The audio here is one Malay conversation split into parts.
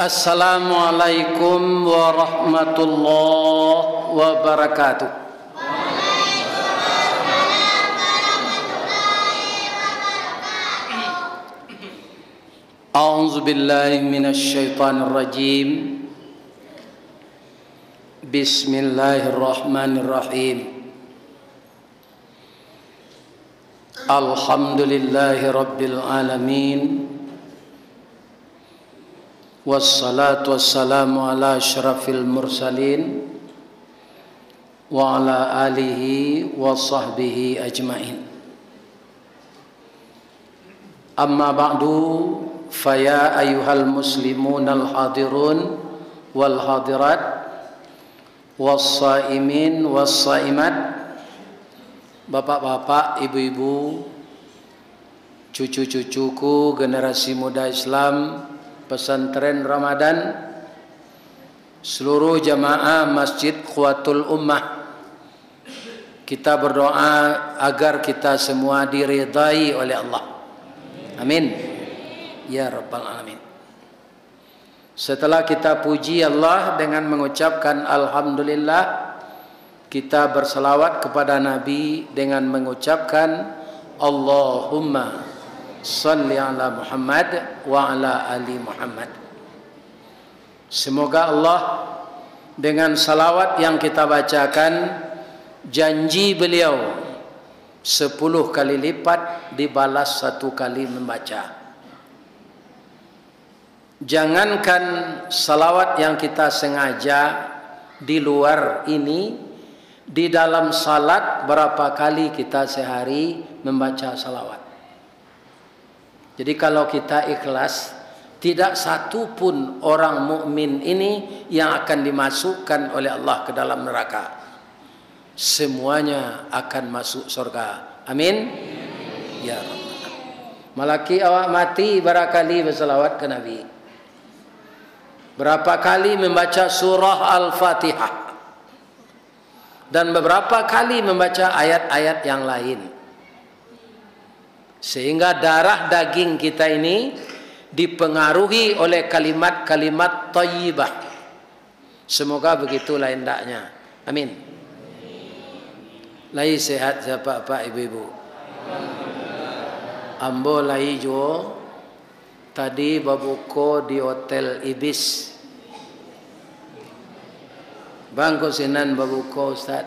Assalamualaikum warahmatullahi wabarakatuh. A'udzu billahi minasy syaithanir rajim. Bismillahirrahmanirrahim. Alhamdulillahi rabbil alamin. Wassalatu wassalamu ala asyrafil mursalin wa ala alihi wa sahbihi ajmain. Amma ba'du, faya ayyuhal muslimun al hadirun wal hadirat wassaimin wassaimat, bapak-bapak, ibu-ibu, cucu-cucuku, generasi muda Islam pesantren Ramadan, seluruh jamaah Masjid Quwwatul Ummah, kita berdoa agar kita semua diridai oleh Allah. Amin ya rabbal alamin. Setelah kita puji Allah dengan mengucapkan alhamdulillah, kita berselawat kepada Nabi dengan mengucapkan Allahumma salli ala Muhammad wa ala ali Muhammad. Semoga Allah dengan salawat yang kita bacakan, janji beliau 10 kali lipat dibalas 1 kali membaca. Jangankan salawat yang kita sengaja di luar ini, di dalam salat berapa kali kita sehari membaca salawat. Jadi kalau kita ikhlas, tidak satu pun orang mukmin ini yang akan dimasukkan oleh Allah ke dalam neraka. Semuanya akan masuk surga. Amin. Ya Rabbal. Malaki awak mati barakali berselawat ke Nabi. Berapa kali membaca surah Al-Fatihah. Dan beberapa kali membaca ayat-ayat yang lain. Sehingga darah daging kita ini dipengaruhi oleh kalimat-kalimat thayyibah. Semoga begitulah hendaknya. Amin. Lai sehat siapa pak ibu-ibu? Ambo lai jo tadi babuko di hotel Ibis. Bangko sinan babuko Ustaz.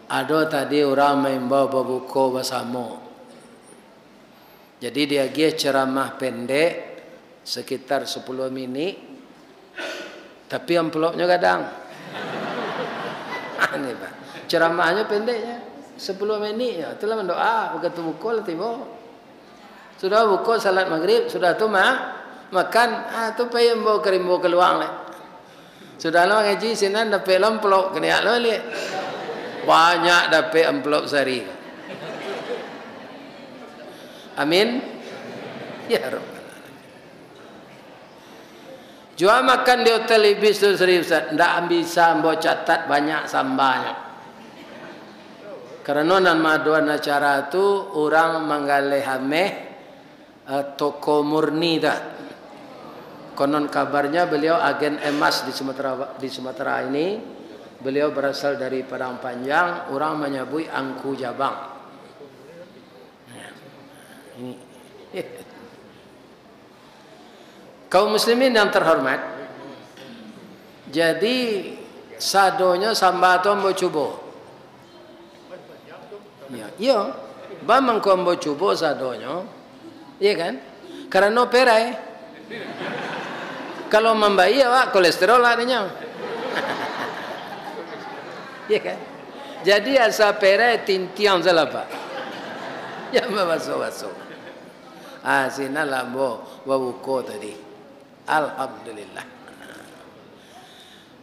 Ada tadi orang main bawa babuko bersama. Jadi dia ceramah pendek sekitar 10 menit, tapi amplopnya kadang. Ini Pak, ceramahnya pendeknya 10 menit ya. Itulah mendoa begitu buka tiba. Sudah buka salat maghrib, sudah tu makan, tu payah bawa kerimbo keluar le. Sudah lah ngaji sinan dapat amplop kena lo le. Banyak dapat amplop sehari. Amin ya Rabbal alamin. Jual makan di hotel Ibis tu serius, ndak bisa mbok catat banyak sambanya. Karena nama doan acara tu orang manggalehame toko murni dah. Konon kabarnya beliau agen emas di Sumatera ini. Beliau berasal dari Padang Panjang, orang menyebut Angku Jabang. Ini. Kaum muslimin yang terhormat, jadi sadonya sambato mbo cubo. Ya, iya, bamang ko mbo cubo sadonya, iya kan? Karena perai. Kalau membayi awak kolesterol adanya. Iya kan? Jadi asa perai tintiang salah pak. Ya masuk. Sina lambo babuko tadi. Alhamdulillah.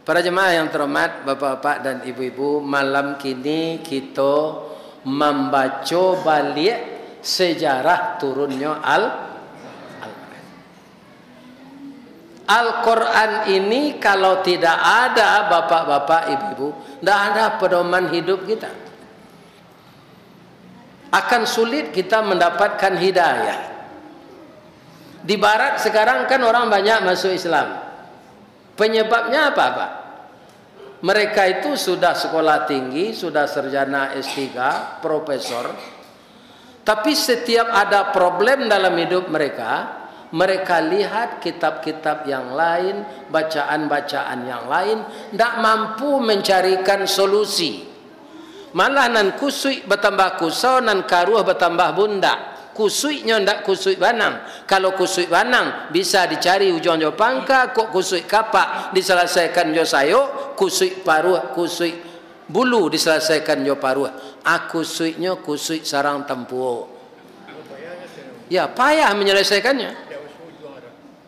Para jemaah yang terhormat, bapak-bapak dan ibu-ibu, malam kini kita membaca balik sejarah turunnya Al-Quran ini. Kalau tidak ada bapak-bapak, ibu-ibu, tidak ada pedoman hidup kita. Akan sulit kita mendapatkan hidayah. Di barat sekarang kan orang banyak masuk Islam. Penyebabnya apa, Pak? Mereka itu sudah sekolah tinggi, sudah sarjana S3, profesor. Tapi setiap ada problem dalam hidup mereka, mereka lihat kitab-kitab yang lain, bacaan-bacaan yang lain, tidak mampu mencarikan solusi. Malah nan kusui bertambah kusau, nan karuh bertambah bunda. Kusuinya ndak kusui banang. Kalau kusui banang bisa dicari ujung jo pangka, kok kusui kapak diselesaikan jo sayo, kusui paruh, kusui bulu diselesaikan jo paruh. Kusuinya kusui sarang tempuo. Ya, payah menyelesaikannya.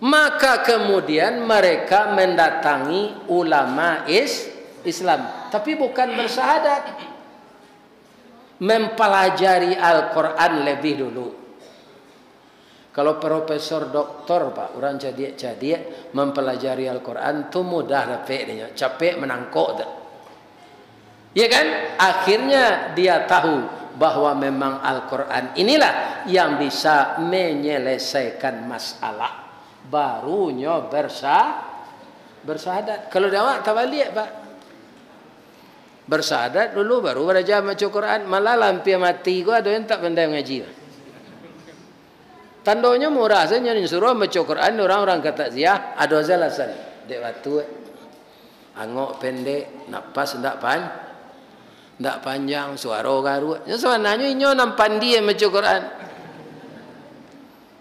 Maka kemudian mereka mendatangi ulama Islam, tapi bukan bersahadat. Mempelajari Al-Quran lebih dulu. Kalau profesor doktor, Pak, orang jadi mempelajari Al-Quran itu mudah dapetnya, capek menangkok. Ya kan? Akhirnya dia tahu bahwa memang Al-Quran inilah yang bisa menyelesaikan masalah. Barunya bersahadat. Kalau dia tak balik, Pak. Bersahadat dulu baru belajar baca Quran. Malah lampir mati gua ada yang tak pandai mengaji. Tandanya murah saja disuruh baca Quran, orang-orang kata ziyah ada alasan. Dek waktu angok pendek, napas ndak panjang, suara garu. Ya sebenarnya inyo nampan dia baca Quran.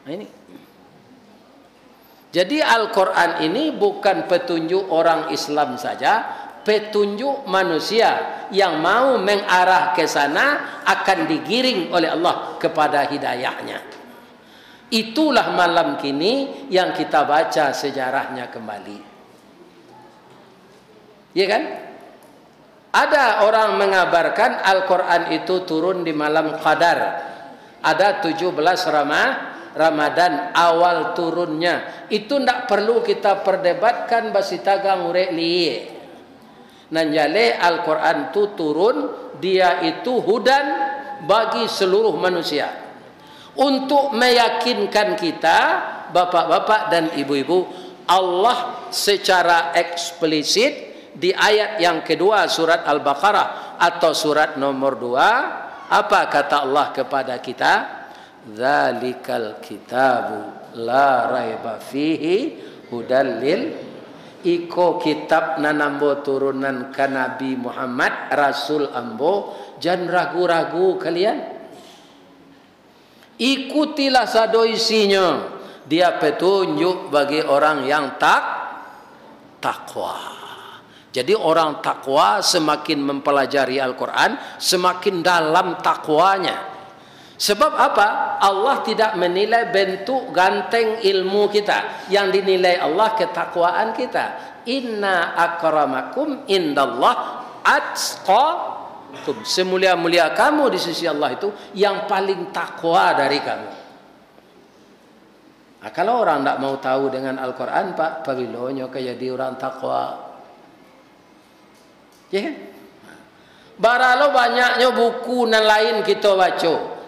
Nah ini. Jadi Al-Quran ini bukan petunjuk orang Islam saja, petunjuk manusia yang mau mengarah ke sana akan digiring oleh Allah kepada hidayahnya. Itulah malam kini yang kita baca sejarahnya kembali. Ya kan? Ada orang mengabarkan Al-Quran itu turun di malam Qadar. Ada 17 Ramadan awal turunnya. Itu tidak perlu kita perdebatkan basitaga ngurek liye. Nanjale Al-Quran itu turun, dia itu hudan bagi seluruh manusia. Untuk meyakinkan kita, bapak-bapak dan ibu-ibu, Allah secara eksplisit di ayat yang kedua surat Al-Baqarah atau surat nomor 2, apa kata Allah kepada kita? Dzalikal kitabu la raiba fihi hudal lil. Iko kitab nanambo turunan ka Nabi Muhammad Rasul ambo, jangan ragu-ragu kalian. Ikutilah sado isinya, dia petunjuk bagi orang yang takwa. Jadi orang takwa semakin mempelajari Al-Quran semakin dalam takwanya. Sebab apa? Allah tidak menilai bentuk ganteng ilmu kita. Yang dinilai Allah ketakwaan kita. Inna akramakum indallah atqakum. Semulia-mulia kamu di sisi Allah itu yang paling takwa dari kamu. Nah, kalau orang tidak mau tahu dengan Al-Quran, Pak, pavilonyo kayak jadi orang takwa. Ya kan? Baralo banyaknya buku dan lain kita baca.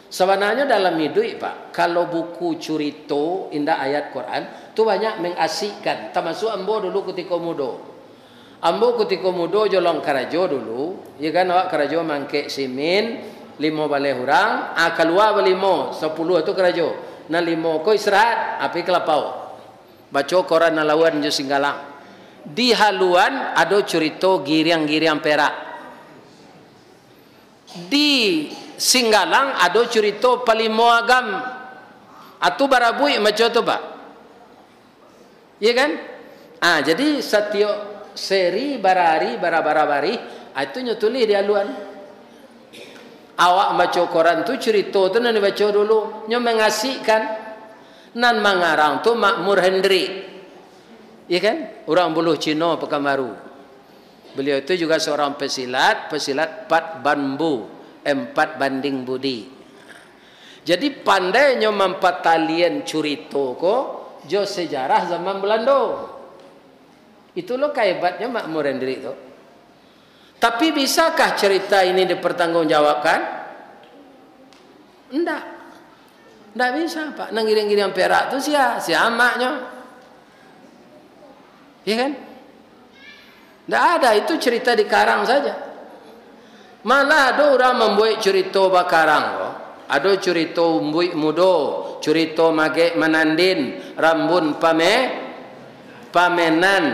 Sebenarnya dalam hidup, Pak, kalau buku curito indah ayat Quran itu banyak mengasikkan. Termasuk ambo dulu ketika muda. Ambo ketika muda jolong karajo dulu, ya kan, awak karajo mangke simin 5 balai hurang, keluar 5 10 itu karajo. Nah 5 ko istirahat, api kelapau. Baca koran nalawan jo Singgalang. Di haluan ada curito giriang-giriang perak. Di Singgalang ada cerita palimo agam atau barabui macam tu, Pak. Ya kan? Jadi setiap seri barari barabari itu nyutuli di aluan. Awak baca koran tu cerita tu nan baca dulu, nyo mengasihkan. Nan mangarang tu Makmur Hendri. Ya kan? Orang buluh Cina Pekanbaru. Beliau itu juga seorang pesilat pat bambu. 4 banding budi. Jadi pandainya mempatalian curito ko jo sejarah zaman Belanda. Itu loh kehebatnya Makmur Hendri itu. Tapi bisakah cerita ini dipertanggungjawabkan? Enggak. Tidak bisa Pak. Nang giring-giring perak tu si amaknya. Ya kan? Tidak ada, itu cerita di karang saja. Malah ada orang membuat cerita bakarang kok. Ada cerita umbuik mudo, cerita magek menandin, rambun pamenan.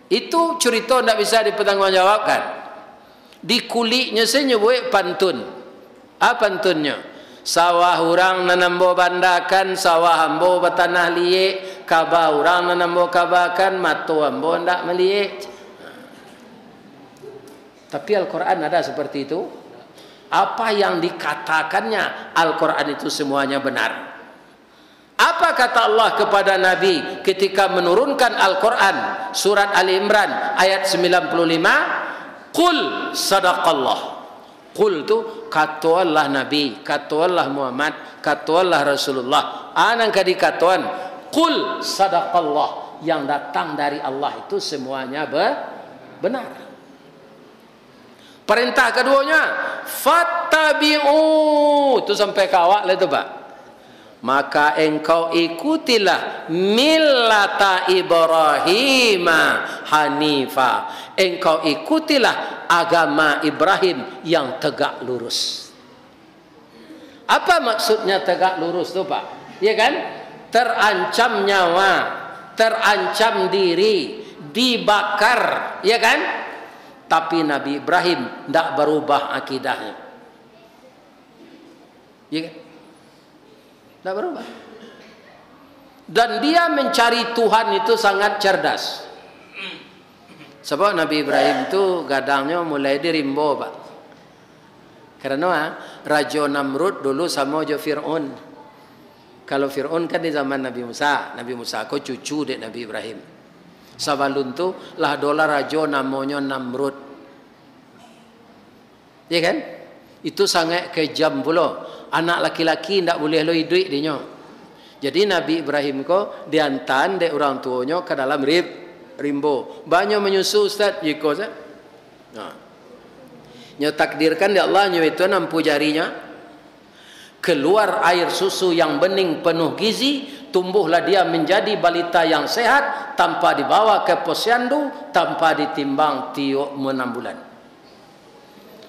Itu cerita tidak bisa dipertanggungjawabkan. Di kulitnya saya nyebut pantun. Apa pantunnya? Sawah orang nanambo bandakan, sawah ambo batanah liek, kabah orang nanambo kabakan, matu ambo ndak meliek. Tapi Al-Quran ada seperti itu. Apa yang dikatakannya Al-Quran itu semuanya benar. Apa kata Allah kepada Nabi ketika menurunkan Al-Quran? Surat Ali Imran ayat 95. Qul sadaqallah. Qul itu kata Allah Nabi, kata Allah Muhammad, kata Allah Rasulullah. Anang kadi katuan qul sadaqallah, yang datang dari Allah itu semuanya benar. Perintah keduanya fattabi'u, itu sampai kawak lah itu Pak. Maka engkau ikutilah millata Ibrahim hanifa. Engkau ikutilah agama Ibrahim yang tegak lurus. Apa maksudnya tegak lurus tu Pak? Ya kan? Terancam nyawa, terancam diri, dibakar, ya kan? Tapi Nabi Ibrahim tidak berubah akidahnya. Ya kan? Tidak berubah. Dan dia mencari Tuhan itu sangat cerdas. Sebab Nabi Ibrahim itu gadangnya mulai di Rimbo Pak. Karena Raja Namrud dulu sama aja Fir'aun. Kalau Fir'aun kan di zaman Nabi Musa. Nabi Musa kok cucu dek Nabi Ibrahim. Sabalun tu lah dola raja namanya Namrud. Ya kan? Itu sangat kejam pula. Anak laki-laki tidak boleh loi duit dia. Jadi Nabi Ibrahim ko diantan dek orang tuanya ke dalam rimbo. Banyak menyusu Ustaz jiko saya. Nah. Nya takdirkan ya Allah nyo itu nampu jarinya. Keluar air susu yang bening penuh gizi, tumbuhlah dia menjadi balita yang sehat tanpa dibawa ke posyandu, tanpa ditimbang tiok 6 bulan.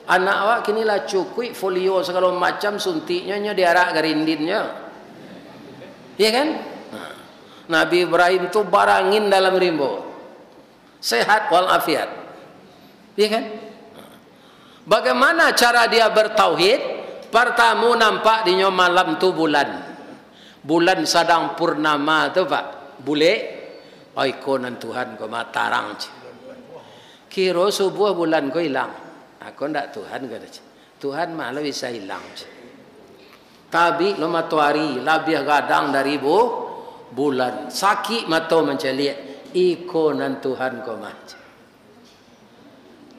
Anak awak kini lah cukui folio segala macam suntiknya diarak garindinnya. Ya kan? Nah, Nabi Ibrahim tu barangin dalam rimbo. Sehat walafiat. Ya kan? Bagaimana cara dia bertauhid? Pertama nampak di malam tu bulan. Bulan sedang purnama tu Pak. Bule. Oi konan Tuhan ko matarang. Kira subuh bulan ko hilang. Aku ndak Tuhan kata. Tuhan malah bisa hilang. Tapi lo matahari lebih gadang dari bulan. Sakit mata menceliak. Ikonan Tuhan ko macam.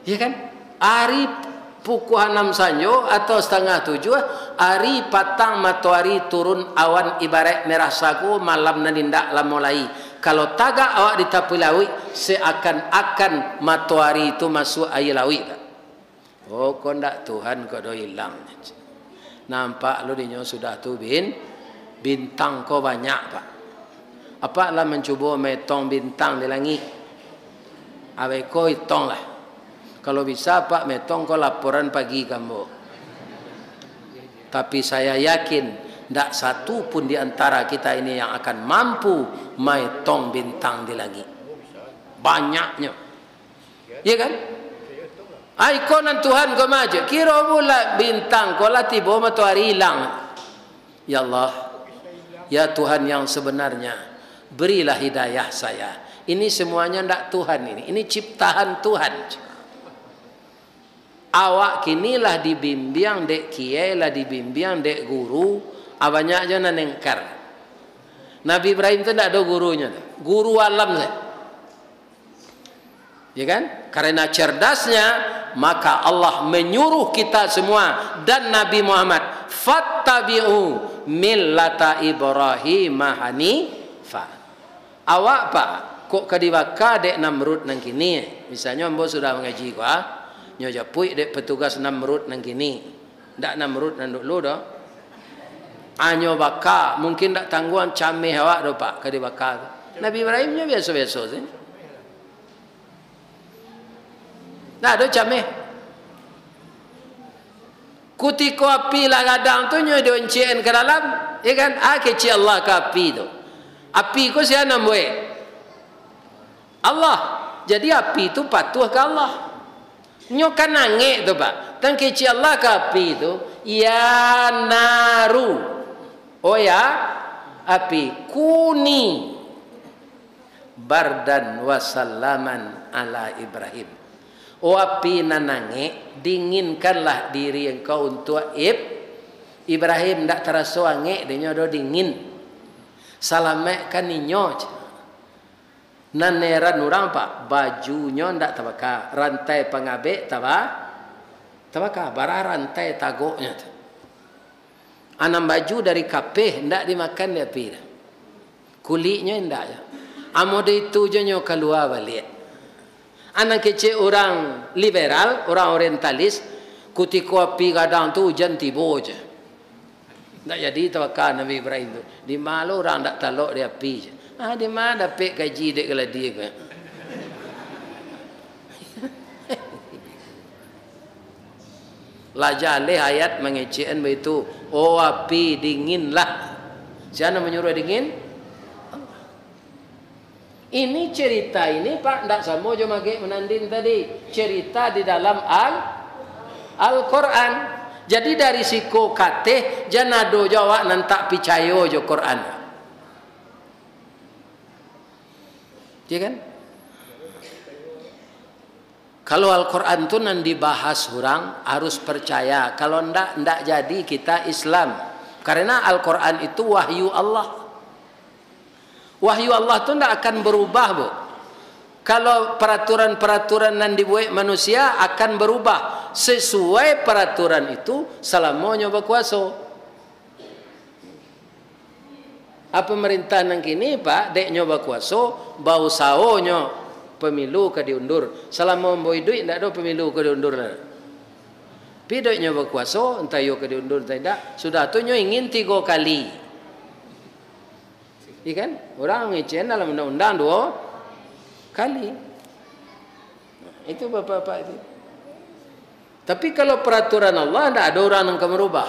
Ya kan? Hari pukul 6 sanjo atau setengah 7, hari patang matahari turun awan ibarat merah sagu, malam nanindak lah mulai. Kalau tagak awak di tapi lawi, seakan-akan matahari itu masuk air lawi. Oh, kau ndak Tuhan kau dah hilang. Nampak lu dinyo sudah tu bintang kau banyak Pak. Apa lah mencuba metong bintang di langit? Abai kau hitong lah. Kalau bisa Pak metong kau laporan pagi kamu. Tapi saya yakin tidak satu pun di antara kita ini yang akan mampu metong bintang di langit. Banyaknya. Ya kan? Ikonan Tuhan kau maju. Kira pula bintang kau lah tiba matahari hilang. Ya Allah. Ya Tuhan yang sebenarnya. Berilah hidayah saya. Ini semuanya tidak Tuhan ini. Ini ciptaan Tuhan. Awak kinilah dibimbing dek kiai lah dibimbing dek guru. Banyak aja nanengkar. Nabi Ibrahim itu tidak ada gurunya. Guru alam saya. Ya kan? Karena cerdasnya maka Allah menyuruh kita semua dan Nabi Muhammad fattabi'u millata Ibrahim hanifa. Awak Pak kok kadiwaka dek Namrud nang kini. Misalnya ambo sudah mengaji gua, nyo japui dek petugas Namrud nang kini. Ndak Namrud nang dulu dah. Anyo bakar, mungkin tak tangguhan camih awak do pak ke dibakar. Nabi Ibrahimnya biasa-biasa saja. Nah, do camih. Kutiko api lah kadang tu nyo dioncien ke dalam, ya kan? Kecil Allah ke api tu. Api ko siapa nak buat? Allah. Jadi api tu patuh ke Allah. Nyo kan nangik tu pak. Tan kecil Allah ke api tu, ya naru. Oh ya, api kuni bardan wasallaman ala Ibrahim. Oh api nanange, dinginkanlah diri engkau untuk Ibrahim. Tak terasa angin, dia nyodo dingin. Salamek kan ninyo. Naneran orang pak, bajunya ndak tabaka, rantai pengabek tabaka, bara rantai tagoknya tu. Anam baju dari kapeh ndak dimakan dia pi. Kulitnya ndak ya. Amode itu je nyo keluar balik. Anak kecil orang liberal, orang orientalis, kutiko api kadang tu hujan tiba je. Tak jadi tawakal Nabi Ibrahim tu. Di malu orang tak talok dia api je. Di mana dapat gaji dek kalau dia ke? Lajaleh ayat mengecekkan begitu. Oh api dinginlah. Siapa menyuruh dingin? Ini cerita ini pak, tidak sama je mage menandin tadi. Cerita di dalam Al-Quran. Jadi dari siko kateh janado jawab nantak picayo jo Quran. Ya kan? Kalau Al-Quran tu nan dibahas orang harus percaya. Kalau ndak jadi kita Islam. Karena Al-Quran itu wahyu Allah. Wahyu Allah tu ndak akan berubah, Bu. Kalau peraturan-peraturan nan dibuat manusia akan berubah sesuai peraturan itu selamanya berkuasa. Apa pemerintah nang kini pak deknya berkuasa bau saonyo pemilu ke diundur. Selama memboi duit ndak ada pemilu ke diundur lah. Pi duitnya berkuasa entah yo ke diundur entah tidak. Sudah tu nyo ingin 3 kali. Ikan orang ngecen dalam undang-undang 2 kali. Itu bapak-bapak itu. Tapi kalau peraturan Allah tidak ada orang yang akan merubah.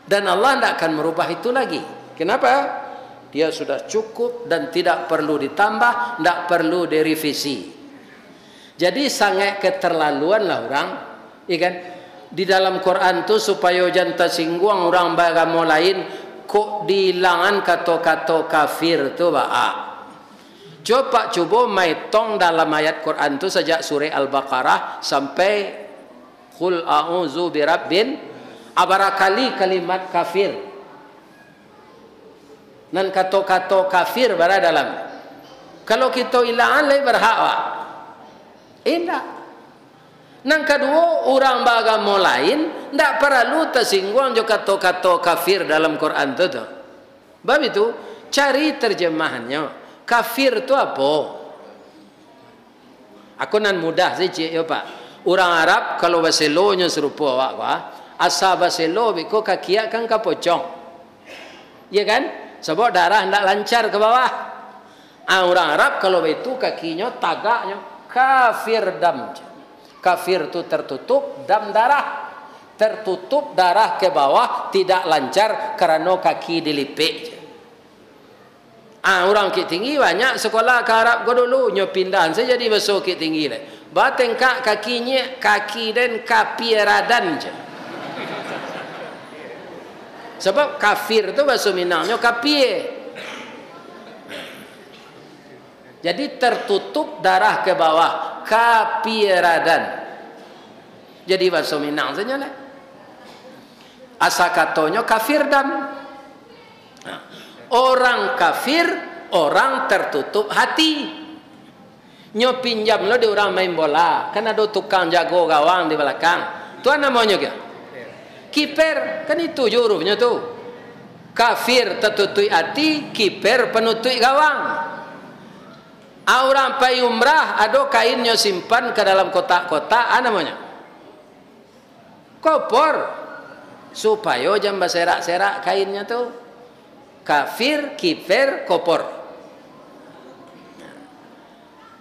Dan Allah tidak akan merubah itu lagi. Kenapa? Dia sudah cukup dan tidak perlu ditambah, tidak perlu direvisi. Jadi sangat keterlaluan lah orang. Ikan di dalam Quran tu supaya jangan tersinggung orang beragama lain. Kok dihilangan kata-kata kafir tu ba'a. Coba maitong dalam ayat Quran tu sejak surah Al-Baqarah sampai Qul a'udzu birabbin abarakali kalimat kafir. Dan kata-kata kafir berada dalam. Kalau kita hilangan lagi berhak wak. Tidak. Nang kedua, orang beragama lain tidak perlu tersinggung juga kata-kata kafir dalam Quran itu. Sebab itu, cari terjemahannya. Kafir itu apa? Aku nan mudah saja ya Pak. Orang Arab kalau bahasa lonya serupa awak asal bahasa lo biko kaki kan kapocong. Ya kan? Sebab darah tidak lancar ke bawah. Orang Arab kalau itu kakinya tagaknya kafir dam. Kafir itu tertutup dam darah. Tertutup darah ke bawah tidak lancar karena kaki dilipik. Orang Bukit Tinggi banyak sekolah ke Arab ko dulu nyo pindahan saya jadi besok Bukit Tinggi le. Batengkak kakinya kaki dan kapieradan je. Sebab kafir tu bahasa Minangnya kapie. Jadi tertutup darah ke bawah kapieradan. Jadi bahasa Minang saja lah. Asal katanya kafir dam. Orang kafir, orang tertutup hati. Nyo pinjam lo di orang main bola. Kan ada tukang jago gawang di belakang. Tuan namanya ke? Kiper. Kan itu hurufnya tu. Kafir tertutup hati, kiper penutup gawang. Orang pai umrah ada kainnya simpan ke dalam kotak-kotak. Namanya? Kopor. supaya jangan berserak-serak kainnya tuh. Kafir, kifir, kopor.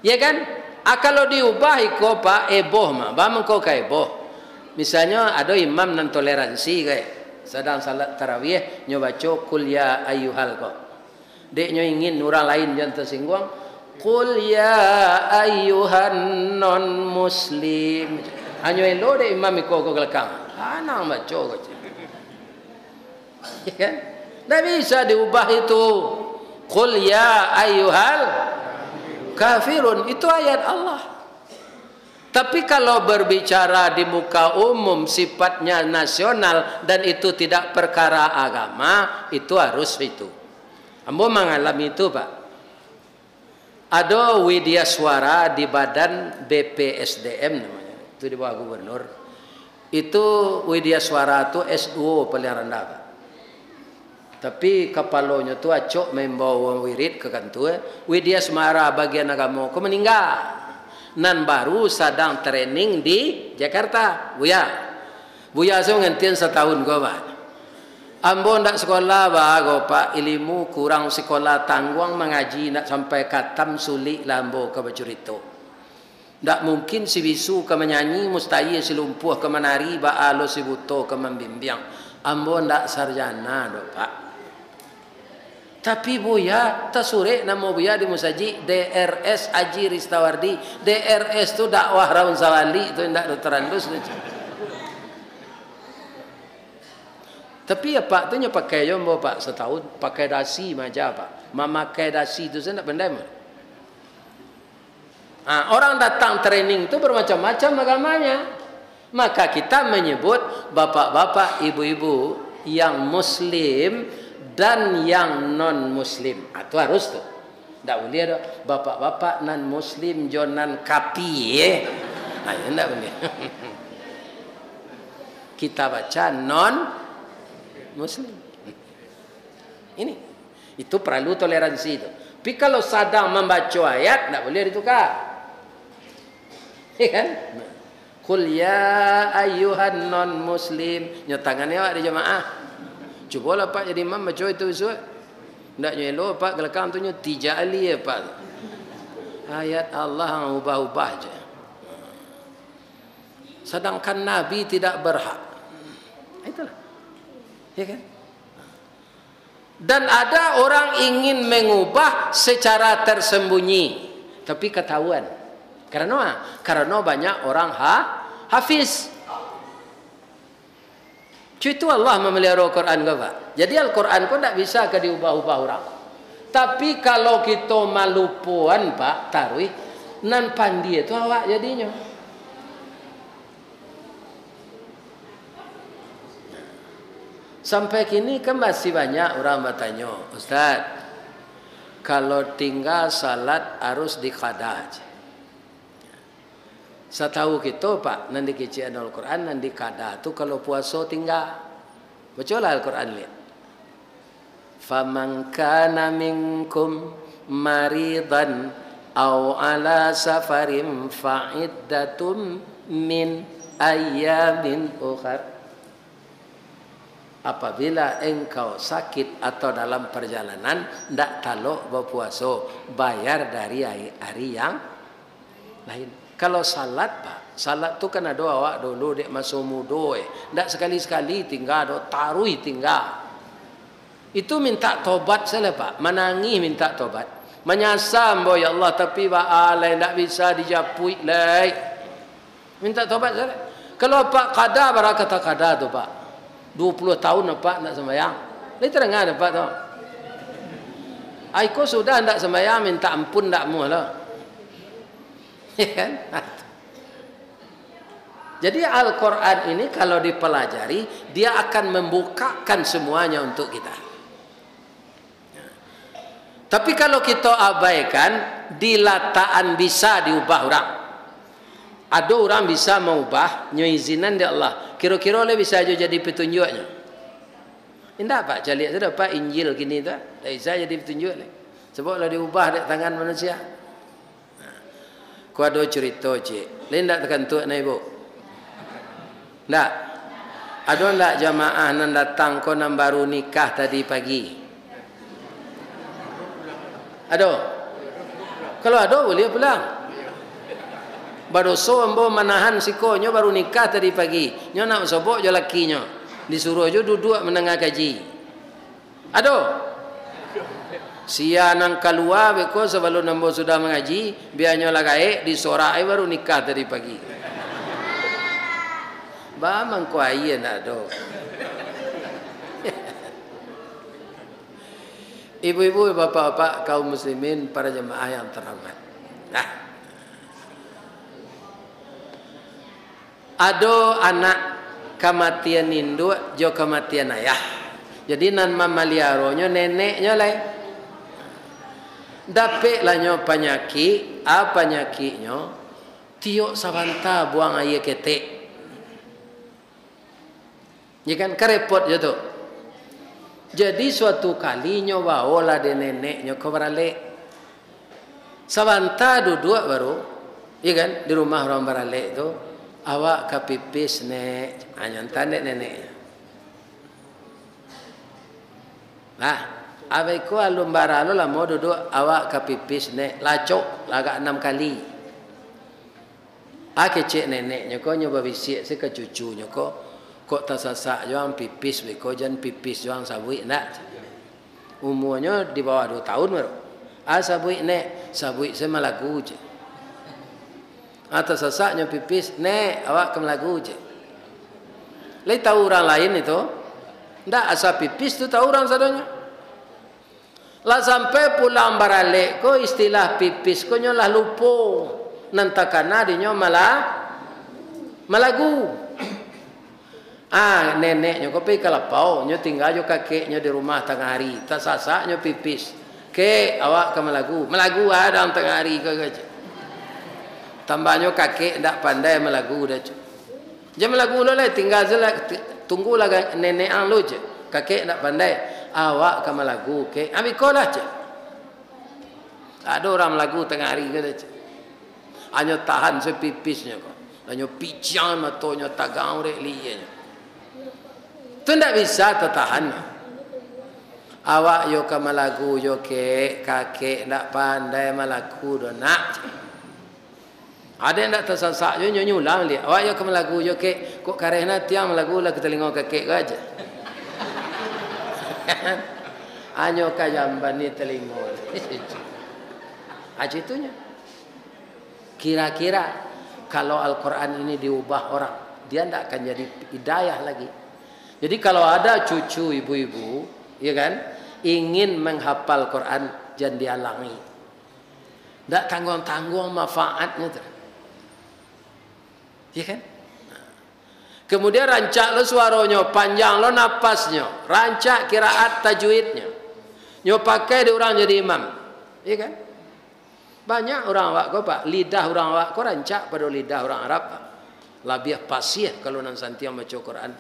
Ya kan? Kalau diubah iko pak eboh mah, bang kau kai eboh. Misalnya ada imam non toleransi kayak sedang salat tarawih nyoba baca kul ya ayyuhal kok. Dek nyo ingin orang lain jangan tersinggung. Kul ya ayyuhan non muslim. Hanya elo dek imam iko ko kelakang. Ana baca kok. Ya kan? Tak bisa diubah itu. Qul ya ayyuhal kafirun. Itu ayat Allah. Tapi kalau berbicara di muka umum sifatnya nasional dan itu tidak perkara agama, itu harus itu. Ambo mengalami itu Pak. Ada Widya Suara di badan BPSDM namanya. Itu di bawah gubernur. Itu Widya Suara itu S2 paling rendah Pak. Tapi kepalanya tu acok membawa wirid ke kantor. Widya Semara bagian agama kau meninggal. Nan baru sedang training di Jakarta. Buya saya ngantian setahun kau Pak. Ambo ndak sekolah bago Pak, ilmu kurang sekolah tangguang mengaji nak sampai katam sulit lambo ke bacurito. Ndak mungkin si bisu ke menyanyi, mustahil si lumpuh ke menari, baalo si buto ke membimbing. Ambo ndak sarjana do Pak. Tapi Buya tasure nama Buya di Musaji DRS Haji Ristawardi. DRS tu dakwah Raun Sawali itu ndak terandus. Tapi ya Pak tu nya pakai jombo Pak setahun pakai dasi maja Pak. Memakai dasi itu saya ndak pandai. Orang datang training itu bermacam-macam agamanya. Maka kita menyebut bapak-bapak, ibu-ibu yang muslim dan yang non muslim. Itu harus tuh. Tak boleh ada bapak-bapak non muslim jonan kapi tidak boleh. Kita baca non muslim. Ini itu perlu toleransi itu. Tapi kalau sedang membaca ayat tidak boleh ditukar. Ya kan? Qul ya ayyuhan non muslim. Nyotangannya awak di jemaah. Cubalah Pak jadi imam baca itu besok. Tidak nyelo Pak kelakang tu nya tijali ya Pak. Ayat Allah yang ubah-ubah je. Sedangkan Nabi tidak berhak. Itulah. Ya kan? Dan ada orang ingin mengubah secara tersembunyi, tapi ketahuan. Karena banyak orang hafiz. Itu Allah memelihara Al-Quran ke Pak. Jadi Al-Quran pun tak bisa ke diubah-ubah orang. Tapi kalau kita malupuan Pak, taruh nan pandi itu awak jadinya. Sampai kini kan masih banyak orang bertanya, Ustaz, kalau tinggal salat harus dikada aja. Setahu kita Pak, nanti kecian Al-Quran, nanti kada tu kalau puasa tinggal. Bacalah Al-Quran lihat. Faman kana minkum maridan aw ala safarin fa'iddatum min ayyamin ukhar. Apabila engkau sakit atau dalam perjalanan, ndak talok berpuasa, bayar dari hari yang lain. Kalau salat Pak, salat tu kan ada awak dulu dek masuk mudo ndak sekali-sekali tinggal do taruh tinggal. Itu minta tobat salah Pak, menangis minta tobat. Menyasam boy Allah tapi baalai ndak bisa dijapui lai. Minta tobat salah. Kalau Pak kada barakata kada tu Pak. 20 tahun Pak nak sembahyang. Ni terengan Pak tu. Aiko sudah ndak sembahyang minta ampun ndak muah lah. Ya kan? Jadi Al-Quran ini kalau dipelajari, dia akan membukakan semuanya untuk kita. Tapi kalau kita abaikan, dilataan bisa diubah orang. Ada orang bisa mengubah nyizinan di Allah. Kira-kira oleh bisa aja jadi petunjuknya. Tidak Pak, jalik sudah Pak Injil gini tu, tak bisa jadi petunjuk. Sebab kalau diubah di tangan manusia. Ku ada cerita cik. Lain tak tekan tu nak ibu? Tak. Ada enggak jamaah yang datang ko yang baru nikah tadi pagi? Ada? Kalau ada boleh pulang. Baru so ambo manahan sikonyo baru nikah tadi pagi. Nyo nak sobok jo lakinyo. Disuruh jo duduk menengah kaji. Ada? Sia nang keluar beko sebelum ambo sudah mengaji, biarnya lagai disorai baru nikah tadi pagi. Ba mangko aye nak do. Ibu-ibu, bapak-bapak, kaum muslimin, para jemaah yang terhormat. Nah, ada anak kematian induk, jo kematian ayah. Jadi nan mamaliaronyo neneknya lai. Dapet lah nyo penyakit, apa penyakitnya? Tiok sabanta buang air ketek. Ya kan kerepot je tu. Jadi suatu kali nyo bawa de nenek nyo ke beralik. Sabanta duduk baru, ya kan di rumah orang beralik tu, awak kepipis nek, hanya tandek neneknya. Nah, abeku alum baralo lah mau duduk awak kepipis nek, lacok lagak 6 kali. Kecek neneknya ko nyoba bisik se ke cucunya ko. Kok tak sasak juang pipis beko jan pipis juang sabui nak. Umurnya di bawah 2 tahun baru. Sabui nek, sabui saya malagu je. Atau sasaknya pipis nek awak ke malagu je. Lai tahu orang lain itu? Ndak asa pipis tu tahu orang sadanya. Lah sampai pulang baralik ko istilah pipis ko nyolah lupo. Nantakana dinyo malah malagu. Neneknya ko pergi kalapau, nyo tinggal jo kakeknya di rumah tengah hari, tak sasak nyo pipis. Ke awak ke melagu ada tengah hari ke gaje. Tambahnya kakek ndak pandai melagu dah. Jam melagu lo lah tinggal je tunggu lah nenek ang lo je. Kakek ndak pandai, awak ke melagu ke, ambil kolah je. Ada orang melagu tengah hari ke dah. Hanya tahan sepipisnya ko. Hanya picang matonya tagang rek liyanya. Itu tidak bisa tertahan. Awak yo ke malagu yo ke kakek tidak pandai malagu do nak. Ada yang tidak tersasak yo nyulang dia. Awak yo ke malagu yo ke kok karena tiang malagu lah ke telinga kakek aja. Anyo kajamban ni telinga. Aja itunya. Kira-kira kalau Al-Quran ini diubah orang, dia tidak akan jadi hidayah lagi. Jadi kalau ada cucu ibu-ibu, ya kan, ingin menghafal Quran, jangan dihalangi. Tak tanggung-tanggung manfaatnya tu. Ya kan? Kemudian rancak lo suaranya, panjang lo napasnya, rancak kiraat tajwidnya. Nyo pakai di orang jadi imam. Ya kan? Banyak orang awak ko pak, lidah orang awak ko rancak pada lidah orang Arab. Lebih pasir kalau nan santiang baca Quran.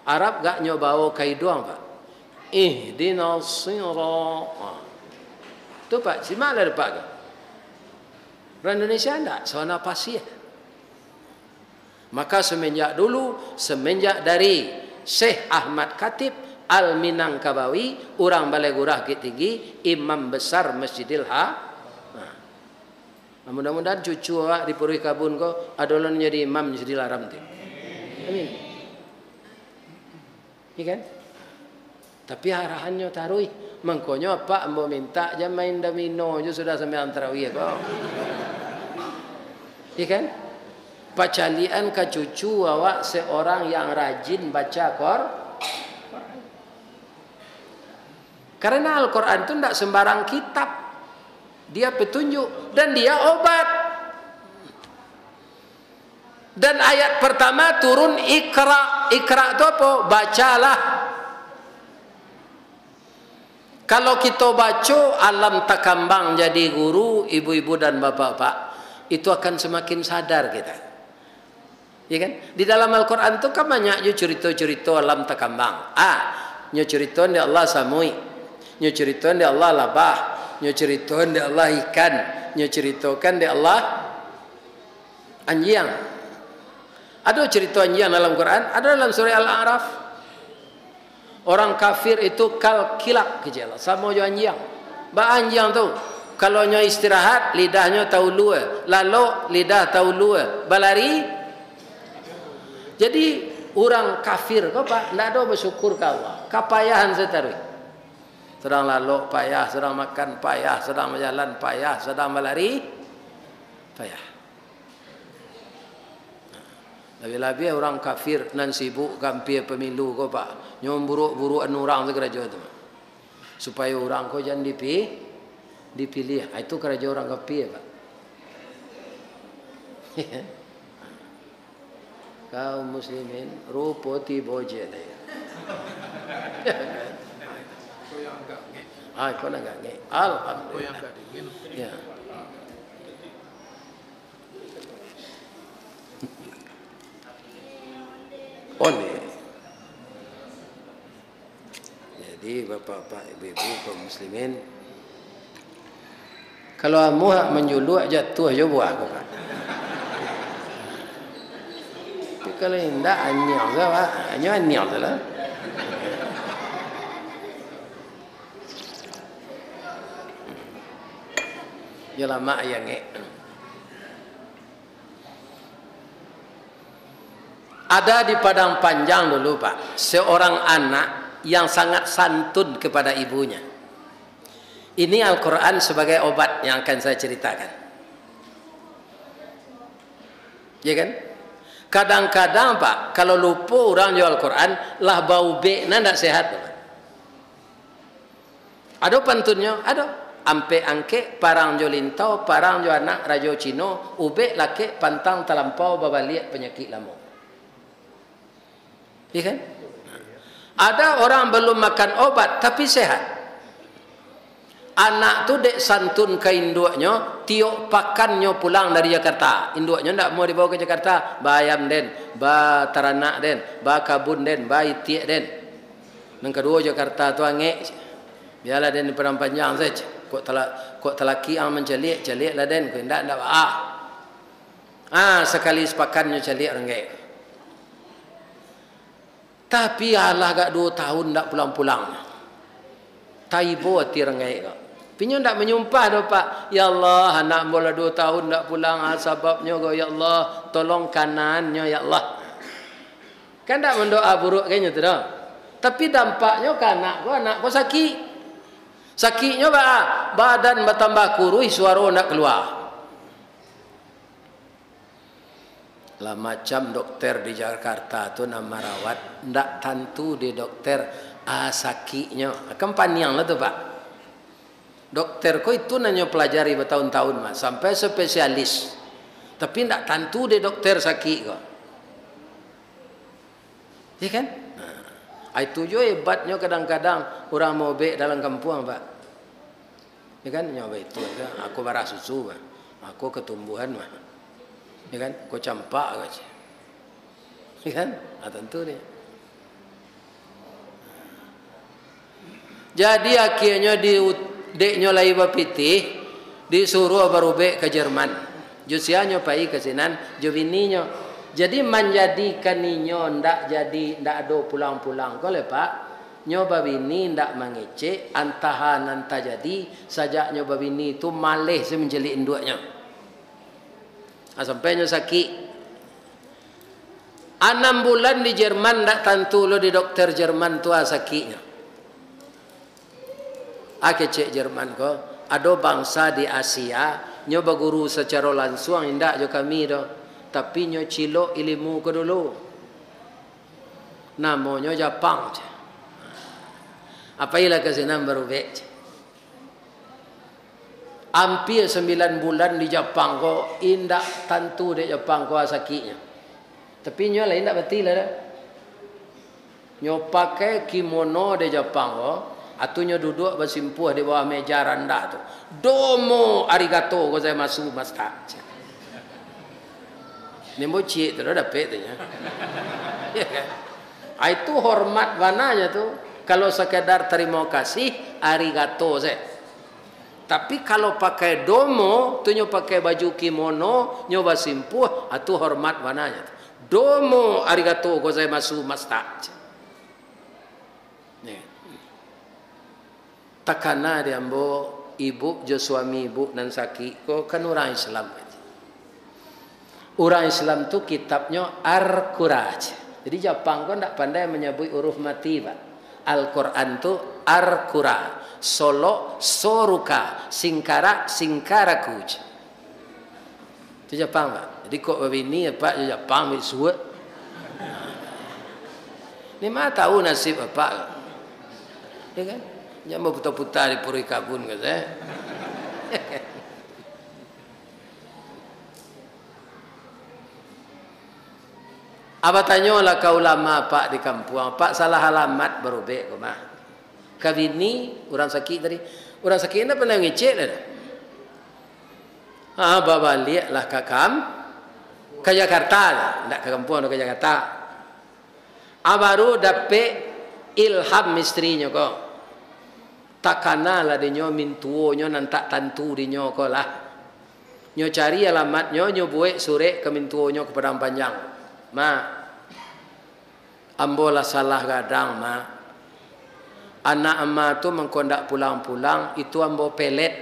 Arab gak nyobawa kaiduang pak. Ihdinas sirat. Tu pak, si mana ada pak? Orang Indonesia enggak, soalnya pasir. Maka semenjak dulu, semenjak dari Syekh Ahmad Khatib Al-Minangkabawi, orang Balai Gurah Tinggi, imam besar Masjidil mudah-mudahan cucu awak di Purwi Kabun ko adalah menjadi imam Masjidil Haram tu. Amin. Ya kan? Tapi arahannya taruh, mangkonyo apa ambo minta jam main domino je sudah sampai tarawih kok. Ya kan? Pacalian ke cucu awak seorang yang rajin baca Quran. Karena Al-Quran itu tidak sembarang kitab. Dia petunjuk dan dia obat. Dan ayat pertama turun Iqra. Iqra itu apa? Bacalah. Kalau kita baca alam takambang jadi guru, ibu-ibu dan bapak-bapak, itu akan semakin sadar kita. Ya kan? Di dalam Al-Quran itu kan banyak cerita-cerita alam takambang. Nyo cerita di Allah samui, nyo cerita di Allah labah, nyo cerita di Allah ikan, nyo ceritakan di Allah anjing. Ada cerita anjing dalam Quran, ada dalam surah Al-A'raf. Orang kafir itu kal kilak kecil, sama jo anjing. Ba anjing tu kalau nyo istirahat lidahnya tahu lua, lalu lidah tahu lua, balari. Jadi orang kafir kau pak, tidak ada bersyukur ke Allah. Kapayahan setarui. Sedang lalu payah, sedang makan payah, sedang berjalan payah, sedang berlari payah. Lebih-lebih orang kafir nan sibuk kampir pemilu kau pak, nyom buruk-burukan orang segera tu, supaya orang kau jangan dipilih. Itu kerja orang kafir pak. Kaum muslimin rupoti boje dia. Kau nak ngek. Alhamdulillah. Ya. Oleh. Jadi bapak-bapak, ibu-ibu kaum muslimin, kalau amu hak menjuluk jatuh je buah kau pak. Tapi kalau tidak anyam ke pak, anyam salah. Yalah mak yang ngek. Ada di Padang Panjang dulu pak, seorang anak yang sangat santun kepada ibunya. Ini Al-Quran sebagai obat yang akan saya ceritakan. Ya kan? Kadang-kadang pak, kalau lupa orang jual Al-Quran, lah bau be, nak sehat. Ada pantunnya, ada. Ampe angke, parang jo lintau, parang jo anak rajo Cino, ube lake pantang terlampau babaliak penyakit lama. Ya kan? Ada orang belum makan obat tapi sehat. Anak tu dek santun ke induknya, tiok pakannya pulang dari Jakarta. Induknya ndak mau dibawa ke Jakarta, ba ayam den, ba teranak den, ba kabun den, ba itiak den. Yang kedua Jakarta tu angek. Biarlah den di Padang Panjang saja. Kok telaki ang mencelik, celik lah den. Kok ndak sekali sepakannya celik renggek. Tapi Allah gak 2 tahun tak pulang-pulang. Taibo hati rengai kau. Pinyo tak menyumpah dah pak. Ya Allah, anak bola 2 tahun tak pulang. Sebabnya kau ya Allah, tolong kanannya ya Allah. Kan tak mendoa buruk kayaknya tu dah. Tapi dampaknya ke anak kau sakit. Sakitnya badan bertambah kurus, suara nak keluar. Lah macam dokter di Jakarta tu nama rawat ndak tentu di dokter sakitnya akan paniang lah tu pak. Dokter ko itu nanya pelajari bertahun-tahun mas sampai spesialis, tapi ndak tentu di dokter sakit ko. Ya kan? Itu jo hebatnya kadang-kadang orang mau bek dalam kampung pak. Ya kan nyoba itu aku barah susu pak. Aku ketumbuhan mah. Ya kan, kau campak aja. Ya kan, tentu ni. Jadi akhirnya deknya lai bapiti disuruh berubah ke Jerman. Jusianya pai ke sinan, jovininya. Jadi menjadikan ninyo ndak jadi ndak ada pulang-pulang. Kau lepak, nyoba bini ndak mengecek antahan anta jadi sajak nyoba bini itu malih semenjelik induknya. Sampainya sakit 6 bulan di Jerman tak tentu lo di dokter Jerman tu sakitnya. Cek Jerman ko ada bangsa di Asia nyoba guru secara langsung indak jo kami do, tapi nyo cilok ilmu ko dulu. Namanya Jepang. Apa ilah kesenam baru bec. Hampir 9 bulan di Jepang ko indak tentu di Jepang ko sakitnya. Tapi nyo lain indak betul lah. Nyo pakai kimono di Jepang ko, atunya duduk bersimpuh di bawah meja rendah tu. Domo arigato ko saya masuk master. Nembo cik tu dah dapat tu nya. Ya kan? Itu hormat wananya tu. Kalau sekedar terima kasih arigato saya. Tapi kalau pakai domo, tu nyo pakai baju kimono, nyo basimpuh, itu hormat wananya. Domo arigato gozaimasu masta. Takana dia ambo ibu jo suami ibu nan saki ko kan orang Islam. Orang Islam tu kitabnya Al-Qur'an. Jadi Jepang ko ndak pandai menyebut huruf mati, Pak. Al-Qur'an tu Al-Qur'an. Solo soruka singkara singkaraku. Itu Jepang, Pak. Jadi kok begini Pak Jepang suwe. Ni mah tahu nasib Pak. Ya kan? Jangan mau putar-putar di puri kabun kata. Apa tanyalah kau ulama Pak di kampung, Pak salah alamat berubah kau mah. Kawini orang sakit tadi, orang sakit ni pernah ngecek dah. Balik lah ke Jakarta, nak ke kampung ke Jakarta. Baru dapat ilham istrinya kau. Takana lah dinyo mintuo nyo nantak tantu dinyo ko lah. Nyo cari alamat nyo buat surat ke mintuo nyo ke Padang Panjang. Ma, ambolah salah gadang ma. Anak amma tu mengkondak pulang-pulang itu ambo pelet.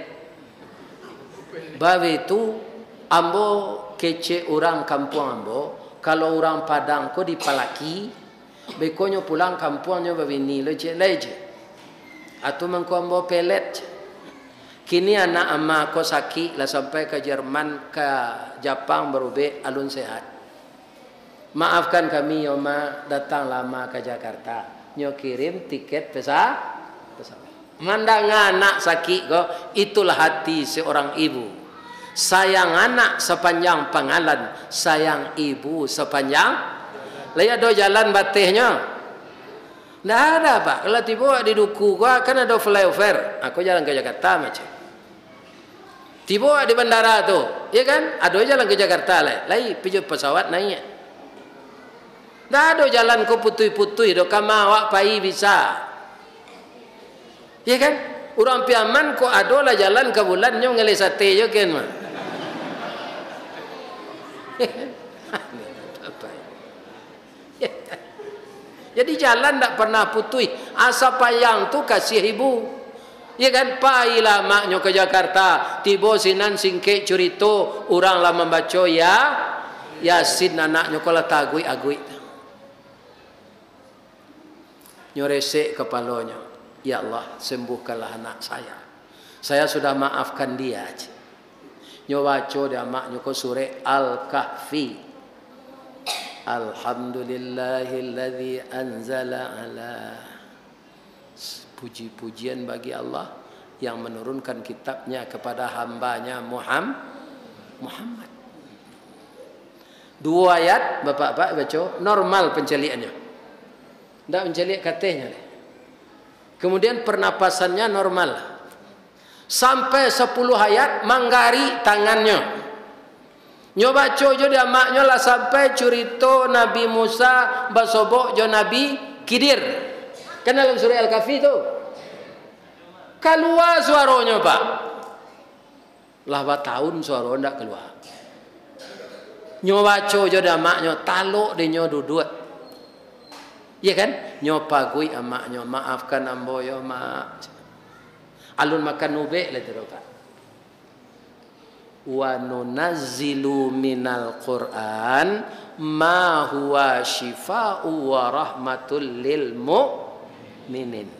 Bawi itu ambo kece orang kampung ambo. Kalau orang Padang ko dipalaki, bekonyo pulang kampungnya bawi ni leje. Atau mengkombo pelet. Kini anak amma ko sakit lah sampai ke Jerman ke Jepang berubah alun sehat. Maafkan kami Yoma datang lama ke Jakarta. Nyo kirim tiket pesawat. Mandang anak sakit ko itulah hati seorang ibu. Sayang anak sepanjang pengalan, sayang ibu sepanjang. Lihat do jalan batihnya. Tidak ada Pak. Kalau tiba di duku gua kan ada flyover. Aku jalan ke Jakarta macam. Tiba di bandara tu, ya kan? Ada jalan ke Jakarta lah. Lai pergi pesawat naik. Tidak ada jalan ko putui-putui. Do kama awak pai bisa. Ya kan? Orang piaman ko ada lah jalan ke bulan nyo ngele sate yo kan mah. Jadi jalan tak pernah putui. Asa payang tu kasih ibu. Ya kan? Pailah maknya ke Jakarta. Tiba sinan singkek curito. Orang lah membaca ya. Yasin anaknya kalau tagui-agui. Nyoresek kepalanya. Ya Allah, sembuhkanlah anak saya. Saya sudah maafkan dia. Nyobaca dia maknya ke surah Al-Kahfi. Alhamdulillahilladzi anzala ala. Puji-pujian bagi Allah yang menurunkan kitabnya kepada hambanya Muhammad. Dua ayat bapak-bapak baca normal penceliannya. Tidak menceliak katanya. Kemudian pernapasannya normal. Sampai 10 ayat manggari tangannya. Nyoba cojo dia maknya lah sampai curito Nabi Musa basobok jo Nabi Khidir. Kan dalam surah Al-Kahfi tu. Keluar suaranya Pak. Lah tahun suara ndak keluar. Nyoba cojo dia maknya taluk dia nyo duduk. Ya kan? Nyopa gui amaknya maafkan amboyo mak. Alun makan nube lah tu Pak. Wa nunazzilu minal Qur'an ma huwa shifaa'u wa rahmatul lil mu'minin.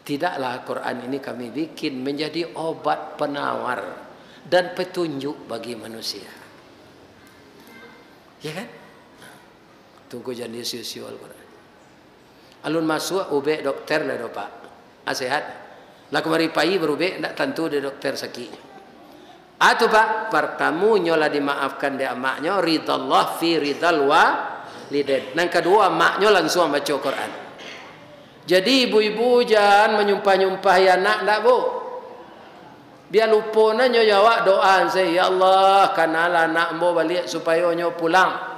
Tidaklah Quran ini kami bikin menjadi obat penawar dan petunjuk bagi manusia. Ya kan? Tunggu jadi siu-siu Al-Quran. Alun masuk ubek dokter lah Pak. Sehat. Lah kemari pai berubek ndak tentu dia dokter sakit. Atau Pak, pertama nyola dimaafkan dia maknya ridallah fi ridal walidain. Yang kedua maknya langsung baca Quran. Jadi ibu-ibu jangan menyumpah-nyumpahi anak ndak Bu. Biar lupa nyo jawab doa saya, ya Allah kanal anak mo balik supaya nyo pulang.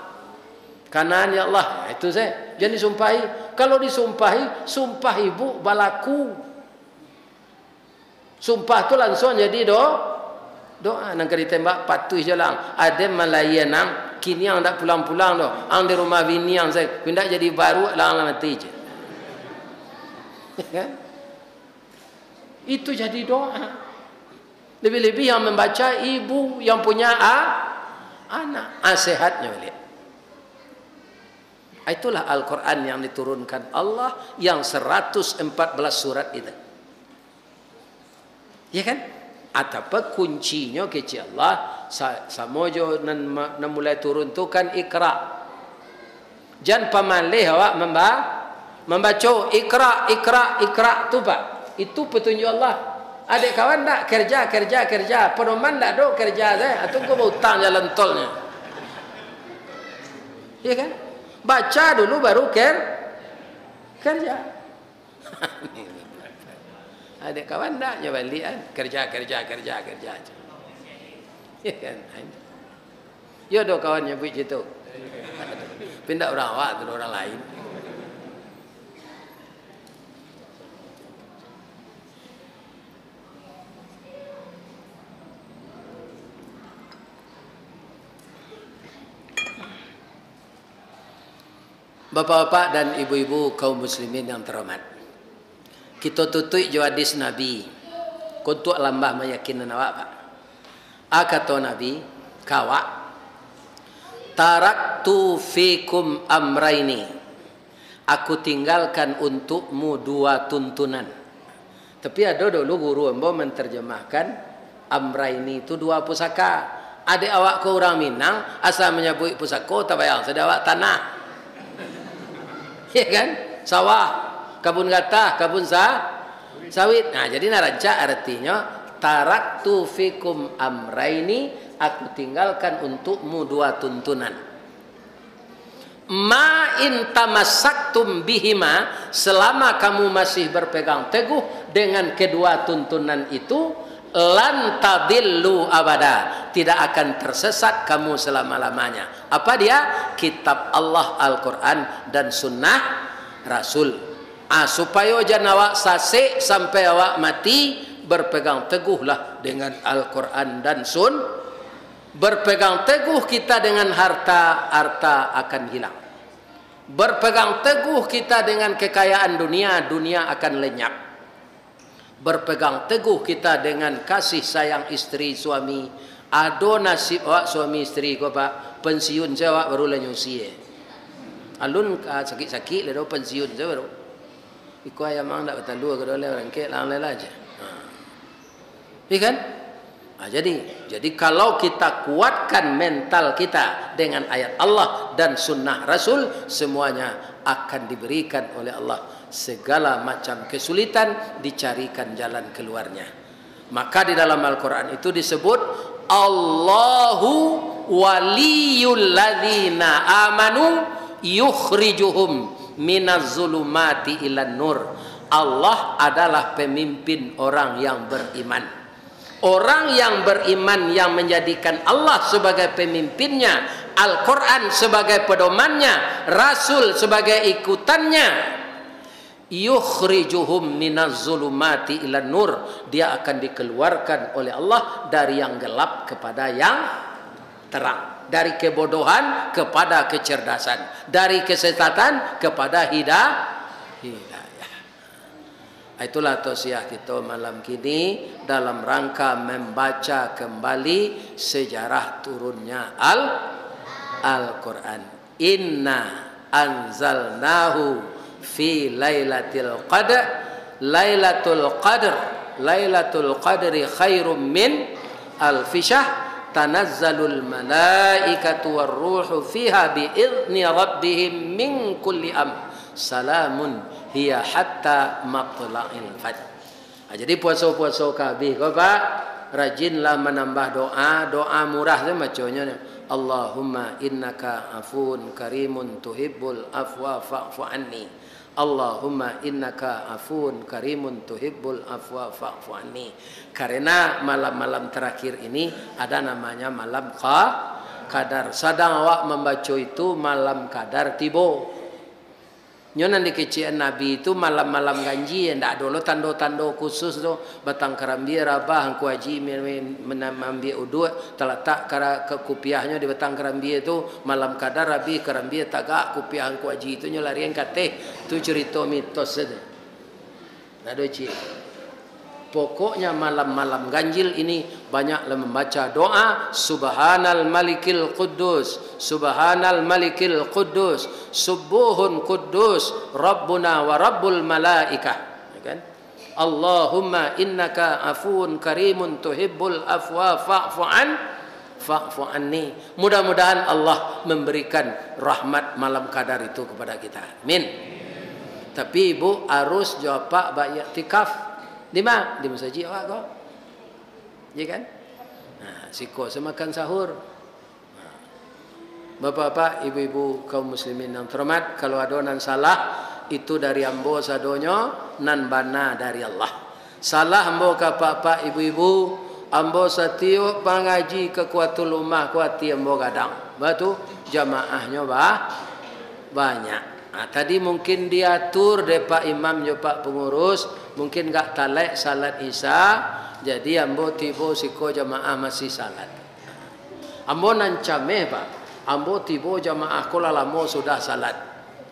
Kanan ya Allah, itu saya. Jangan disumpahi. Kalau disumpahi, sumpah ibu balaku. Sumpah tu langsung jadi doa nang ditembak patuh je lang. Ada Malaya nang kini yang tak pulang-pulang tu, ang di rumah bini yang saya pindah jadi baru lang mati je. Kan? Itu jadi doa. Lebih-lebih yang membaca ibu yang punya anak, sehatnya lihat. Itulah Al-Quran yang diturunkan Allah yang 114 surat itu. Ya kan? Atapa kuncinya kecil Allah samojo nan mulai turun tu kan Iqra. Jangan pamalih awak membaca Iqra tu Pak. Itu petunjuk Allah. Adik kawan tak kerja. Pedoman tak dok kerja saya. Atau kau berhutang jalan tolnya. Ya kan? Baca dulu baru kerja. Adik kawan tak nyoba lihat kerja. Ya kan? Ya dok kawan nyebut gitu. Pindah orang awak tu orang lain. Bapak-bapak dan ibu-ibu kaum muslimin yang terhormat. Kita tutup jo hadis Nabi. Kuntuk lambah meyakinkan awak Pak. Kata Nabi, kawak taraktu fikum amraini. Aku tinggalkan untukmu dua tuntunan. Tapi ada dulu guru ambo menterjemahkan amraini itu dua pusaka. Adik awak ke orang Minang asal menyebut pusaka tak bayang sedawak tanah. Ya kan? Sawah, kebun gatah, kebun sawit. Nah, jadi naraca artinya taraktu fikum amraini, aku tinggalkan untukmu dua tuntunan. Ma in tamassaktum bihima, selama kamu masih berpegang teguh dengan kedua tuntunan itu, lan tadillu abada, tidak akan tersesat kamu selama-lamanya. Apa dia? Kitab Allah Al-Quran dan sunnah Rasul. Supaya jangan awak sasik sampai awak mati, berpegang teguhlah dengan Al-Quran dan berpegang teguh kita dengan harta akan hilang. Berpegang teguh kita dengan kekayaan dunia akan lenyap. Berpegang teguh kita dengan kasih sayang istri suami. Ado nasib awak suami istri ko Pak, pensiun saya awak baru lenyusi. Alun sakit-sakit le do pensiun saya baru. Iku ayam mang dak betalu ke dole orang ke lang le aja. Iya kan? Jadi kalau kita kuatkan mental kita dengan ayat Allah dan sunnah Rasul, semuanya akan diberikan oleh Allah. Segala macam kesulitan dicarikan jalan keluarnya. Maka di dalam Al-Quran itu disebut Allahu waliyul ladzina amanu yukhrijuhum minaz zulumati ilan nur. Allah adalah pemimpin orang yang beriman. Orang yang beriman yang menjadikan Allah sebagai pemimpinnya, Al-Quran sebagai pedomannya, Rasul sebagai ikutannya. Yukhrijuhum minaz zulumati ilan nur, dia akan dikeluarkan oleh Allah dari yang gelap kepada yang terang, dari kebodohan kepada kecerdasan, dari kesesatan kepada hidayah. Itulah tausiah kita malam kini dalam rangka membaca kembali sejarah turunnya Al-Quran. Inna anzalnahu fi lailatul qadr. Lailatul qadri khairum min alfi syahr. Tanazzalul malaikatu warruhu fiha bi'izni rabbihim min kulli salamun hiya hatta matla'il fajr. Jadi puasa-puasa kabeh kau Pak, rajinlah menambah doa murah tu macamnya. Allahumma innaka afun karimun tuhibbul afwa fa'fu anni. Allahumma innaka afun karimun tuhibbul afwa fa'fu anni. Karena malam-malam terakhir ini ada namanya malam Qadar. Sedang awak membaca itu malam Qadar tiba. Nyonan dikecian Nabi itu malam-malam ganji, ndak ada lo tando-tando khusus tu batang kerambia rabah angku haji menambil uduk terletak ke kupiahnya di batang kerambia itu malam kadar rabi kerambia tagak kupiah angku haji itu nyolarian kate tu cerita mitos saja. Ndak ada cik. Pokoknya malam-malam ganjil ini banyaklah membaca doa Subhanal Malikil Quddus, Subhanal Malikil Quddus, Subuhun Quddus, Rabbuna wa Rabbul Malaikah. Ya kan? Allahumma innaka afuun karimun tuhibbul afwa fa'fu anni. Mudah-mudahan Allah memberikan rahmat malam kadar itu kepada kita. Amin. Tapi ibu harus jawab Pak iktikaf. Di mana? Di masjid awak kau. Ya kan? Nah, siko semakan sahur. Bapak-bapak, ibu-ibu kaum muslimin yang terhormat, kalau ada nan salah itu dari ambo sadonyo, nan bana dari Allah. Salah ambo ka bapak ibu-ibu, ambo satio pangaji ke kuatul rumah kuati ambo kadang. Batu jamaahnya banyak. Nah, tadi mungkin diatur deh Pak Imam jo Pak pengurus, mungkin enggak talek salat Isya, jadi ambo tibo siko jamaah masih salat. Ambo nancameh Pak, ambo tibo jamaah kola lamo sudah salat.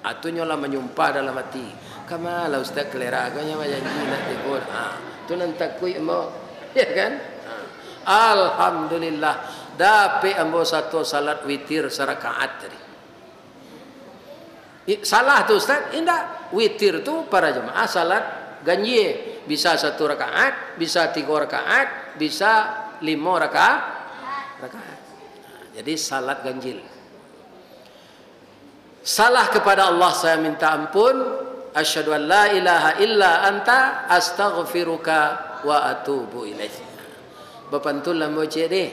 Atunya lah menyumpah dalam hati. Kamala Ustaz kelera agaknya janji nak tibo. Tu nan takui ambo, ya kan? Alhamdulillah, dapat ambo satu salat witir serakaat tadi. Salah tu Ustaz, indah. Witir tu para jemaah salat ganjil. Bisa 1 rakaat, bisa 3 rakaat, bisa 5 rakaat. Jadi salat ganjil. Salah kepada Allah saya minta ampun. Asyhadu an la ilaha illa anta astaghfiruka wa atubu ilaik. Bapantul lambo cede.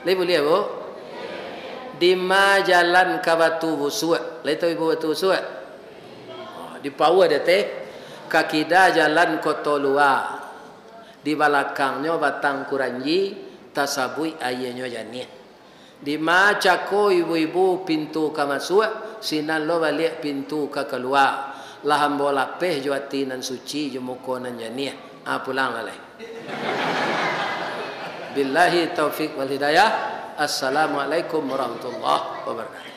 Lebu lihat bu. Di ma jalan ke Batu Busuk. Leto ibu Batu Busuk. Di Paua dia teh. Kaki dah jalan Kota Luar. Di belakangnya batang kuranji. Tasabui ayahnya janin. Di ma cako ibu-ibu pintu ke masuk. Sinan lo balik pintu ke keluar. Laham bola peh juati nan suci jumuko nan janin. Pulang lalai. Billahi taufiq wal hidayah. Assalamualaikum warahmatullahi wabarakatuh.